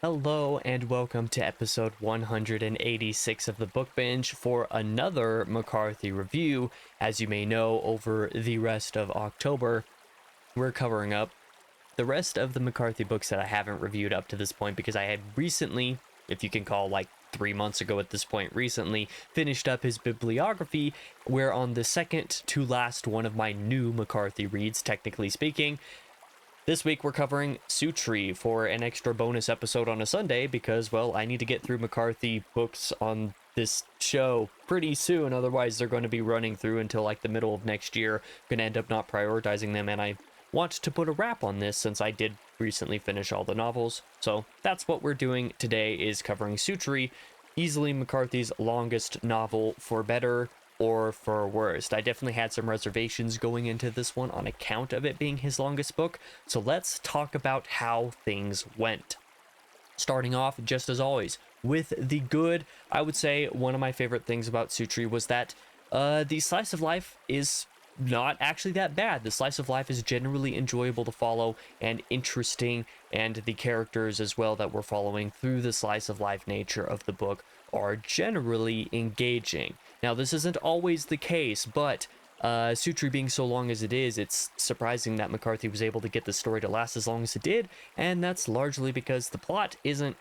Hello and welcome to episode 186 of the Book Binge for another McCarthy review. As you may know, over the rest of October, we're covering up the rest of the McCarthy books that I haven't reviewed up to this point because I had recently, if you can call like 3 months ago at this point, recently finished up his bibliography, where on the second to last one of my new McCarthy reads, technically speaking, this week we're covering Suttree for an extra bonus episode on a Sunday because, well, I need to get through McCarthy books on this show pretty soon, otherwise they're going to be running through until like the middle of next year. Gonna end up not prioritizing them, and I want to put a wrap on this since I did recently finish all the novels. So that's what we're doing today, is covering Suttree, easily McCarthy's longest novel, for better or for worst. I definitely had some reservations going into this one on account of it being his longest book, so let's talk about how things went. Starting off, just as always, with the good, I would say one of my favorite things about Suttree was that the slice of life is not actually that bad. The slice of life is generally enjoyable to follow and interesting, and the characters as well that we're following through the slice of life nature of the book are generally engaging. Now, this isn't always the case, but Suttree being so long as it is, it's surprising that McCarthy was able to get the story to last as long as it did, and that's largely because the plot isn't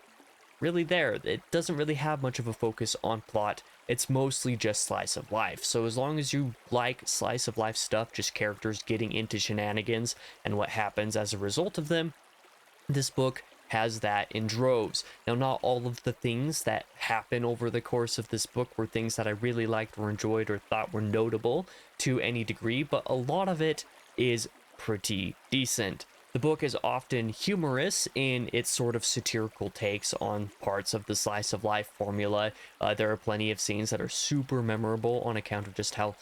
really there. It doesn't really have much of a focus on plot. It's mostly just slice of life. So as long as you like slice of life stuff, just characters getting into shenanigans and what happens as a result of them, this book has that in droves. Now, not all of the things that happen over the course of this book were things that I really liked or enjoyed or thought were notable to any degree, but a lot of it is pretty decent. The book is often humorous in its sort of satirical takes on parts of the slice of life formula. There are plenty of scenes that are super memorable on account of just how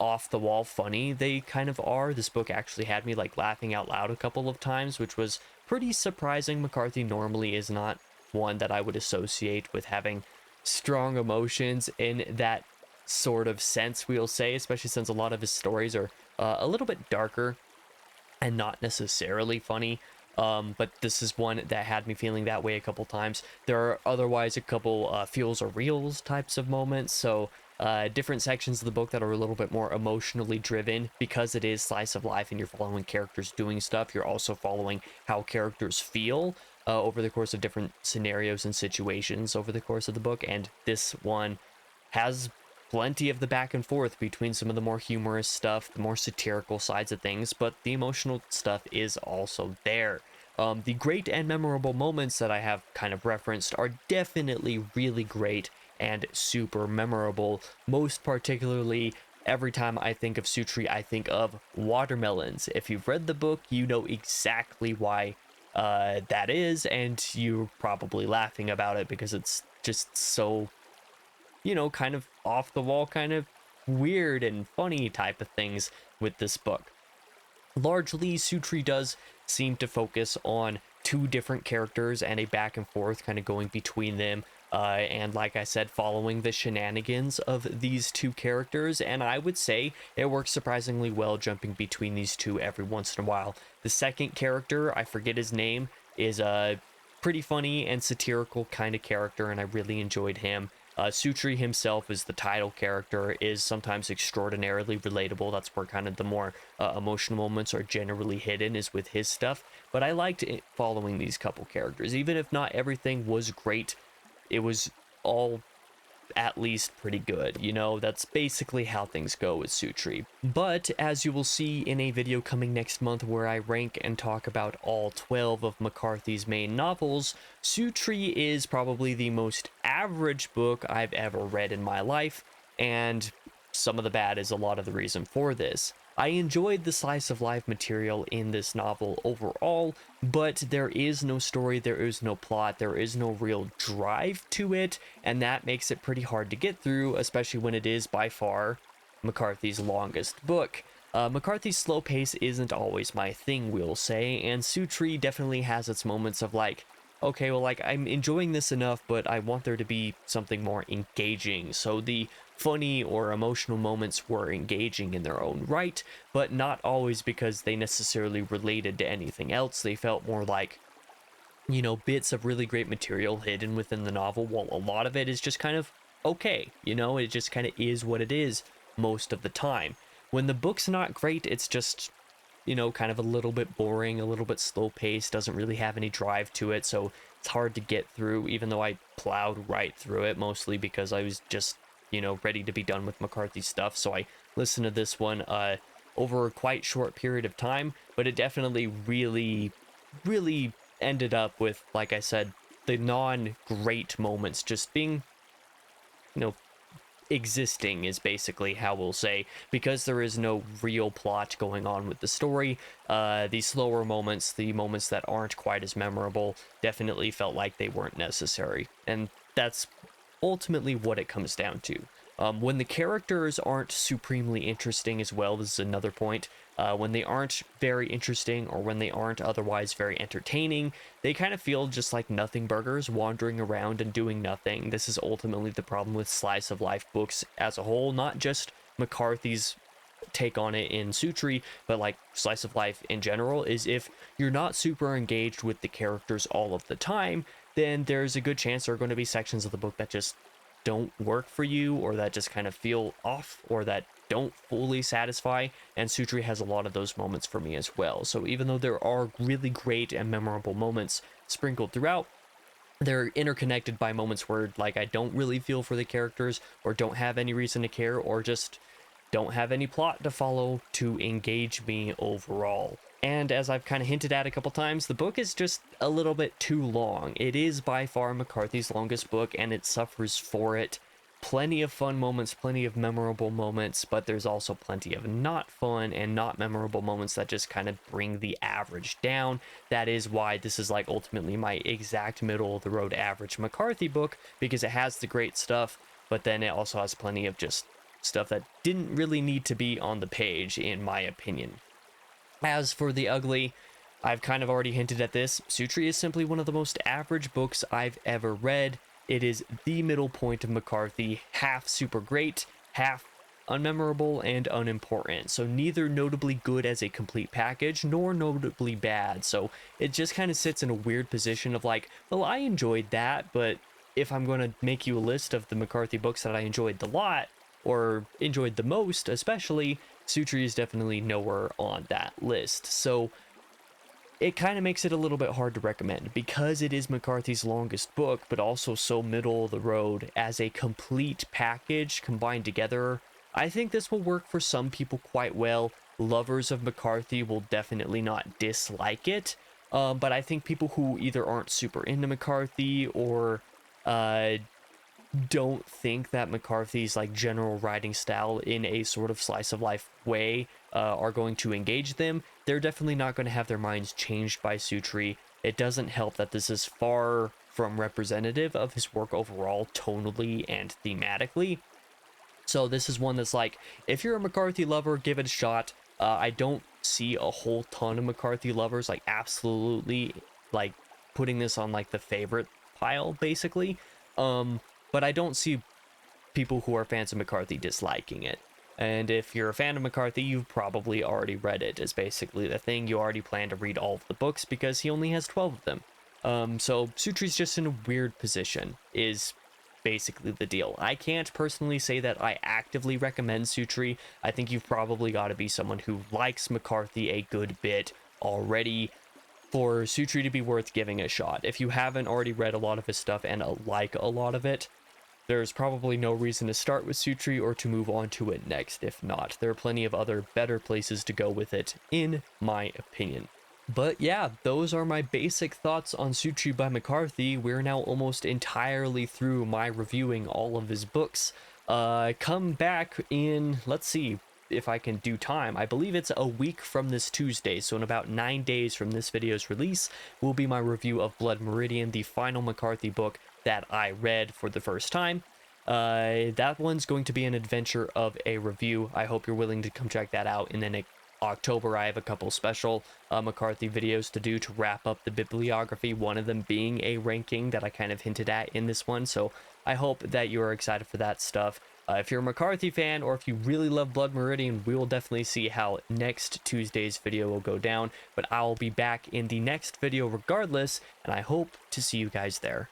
off the wall funny they kind of are. This book actually had me like laughing out loud a couple of times, which was pretty surprising. McCarthy normally is not one that I would associate with having strong emotions in that sort of sense, we'll say, especially since a lot of his stories are a little bit darker and not necessarily funny. But this is one that had me feeling that way a couple times. There are otherwise a couple feels or reels types of moments, so different sections of the book that are a little bit more emotionally driven because it is slice of life and you're following characters doing stuff. You're also following how characters feel over the course of different scenarios and situations over the course of the book, and this one has plenty of the back and forth between some of the more humorous stuff, the more satirical sides of things, but the emotional stuff is also there. The great and memorable moments that I have kind of referenced are definitely really great and super memorable. Most particularly, every time I think of Suttree, I think of watermelons. If you've read the book, you know exactly why that is, and you're probably laughing about it because it's just so, kind of off the wall, kind of weird and funny type of things with this book. Largely, Suttree does seem to focus on two different characters and a back and forth kind of going between them. And like I said, following the shenanigans of these two characters, and I would say it works surprisingly well jumping between these two every once in a while. The second character, I forget his name, is a pretty funny and satirical kind of character, and I really enjoyed him. Suttree himself is the title character, is sometimes extraordinarily relatable. That's where kind of the more emotional moments are generally hidden, is with his stuff. But I liked following these couple characters. Even if not everything was great, it was all at least pretty good. That's basically how things go with Suttree. But as you will see in a video coming next month where I rank and talk about all 12 of McCarthy's main novels, Suttree is probably the most average book I've ever read in my life, and some of the bad is a lot of the reason for this. I enjoyed the slice of life material in this novel overall, but there is no story, there is no plot, there is no real drive to it, and that makes it pretty hard to get through, especially when it is by far McCarthy's longest book. McCarthy's slow pace isn't always my thing, we'll say, and Suttree definitely has its moments of like, okay, well, like, I'm enjoying this enough, but I want there to be something more engaging. So the funny or emotional moments were engaging in their own right, but not always because they necessarily related to anything else. They felt more like bits of really great material hidden within the novel, while a lot of it is just kind of okay. It just kind of is what it is most of the time. When the book's not great, it's just, kind of a little bit boring, a little bit slow paced, doesn't really have any drive to it. So it's hard to get through, even though I plowed right through it, mostly because I was just, ready to be done with McCarthy's stuff. So I listened to this one over a quite short period of time, but it definitely really, really ended up with, like I said, the non-great moments just being, you know, existing is basically how we'll say, because there is no real plot going on with the story. The slower moments, the moments that aren't quite as memorable, definitely felt like they weren't necessary, and that's ultimately what it comes down to. When the characters aren't supremely interesting as well, this is another point. When they aren't very interesting, or when they aren't otherwise very entertaining, they kind of feel just like nothing burgers wandering around and doing nothing. This is ultimately the problem with slice of life books as a whole, not just McCarthy's take on it in Suttree, but like slice of life in general, is if you're not super engaged with the characters all of the time, then there's a good chance there are going to be sections of the book that just don't work for you, or that just kind of feel off, or that don't fully satisfy. And Suttree has a lot of those moments for me as well. So even though there are really great and memorable moments sprinkled throughout, they're interconnected by moments where, like, I don't really feel for the characters, or don't have any reason to care, or just don't have any plot to follow to engage me overall. And as I've kind of hinted at a couple times, the book is just a little bit too long. It is by far McCarthy's longest book, and it suffers for it. Plenty of fun moments, plenty of memorable moments, but there's also plenty of not fun and not memorable moments that just kind of bring the average down. That is why this is like ultimately my exact middle of the road average McCarthy book, because it has the great stuff, but then it also has plenty of just stuff that didn't really need to be on the page, in my opinion. As for the ugly, I've kind of already hinted at this. Suttree is simply one of the most average books I've ever read. It is the middle point of McCarthy, half super great, half unmemorable and unimportant. So neither notably good as a complete package, nor notably bad. So it just kind of sits in a weird position of like, well, I enjoyed that, but if I'm going to make you a list of the McCarthy books that I enjoyed the lot, or enjoyed the most especially, Suttree is definitely nowhere on that list. So it kind of makes it a little bit hard to recommend, because it is McCarthy's longest book, but also so middle of the road as a complete package combined together. I think this will work for some people quite well. Lovers of McCarthy will definitely not dislike it, but I think people who either aren't super into McCarthy, or don't think that McCarthy's like general writing style in a sort of slice of life way are going to engage them. They're definitely not going to have their minds changed by Suttree. It doesn't help that this is far from representative of his work overall, tonally and thematically. So this is one that's like, if you're a McCarthy lover, give it a shot. I don't see a whole ton of McCarthy lovers like absolutely like putting this on like the favorite pile, basically. But I don't see people who are fans of McCarthy disliking it. And if you're a fan of McCarthy, you've probably already read it, is basically the thing. You already plan to read all of the books because he only has 12 of them. So Suttree's just in a weird position, is basically the deal. I can't personally say that I actively recommend Suttree. I think you've probably got to be someone who likes McCarthy a good bit already for Suttree to be worth giving a shot. If you haven't already read a lot of his stuff and like a lot of it, there's probably no reason to start with Suttree or to move on to it next. If not, there are plenty of other better places to go with it, in my opinion. But yeah, those are my basic thoughts on Suttree by McCarthy. We're now almost entirely through my reviewing all of his books. Come back in, let's see if I can do time. I believe it's a week from this Tuesday, so in about 9 days from this video's release will be my review of Blood Meridian, the final McCarthy book that I read for the first time. That one's going to be an adventure of a review. I hope you're willing to come check that out. And then in October, I have a couple special McCarthy videos to do to wrap up the bibliography, one of them being a ranking that I kind of hinted at in this one. So I hope that you're excited for that stuff. If you're a McCarthy fan, or if you really love Blood Meridian, we will definitely see how next Tuesday's video will go down. But I'll be back in the next video regardless, and I hope to see you guys there.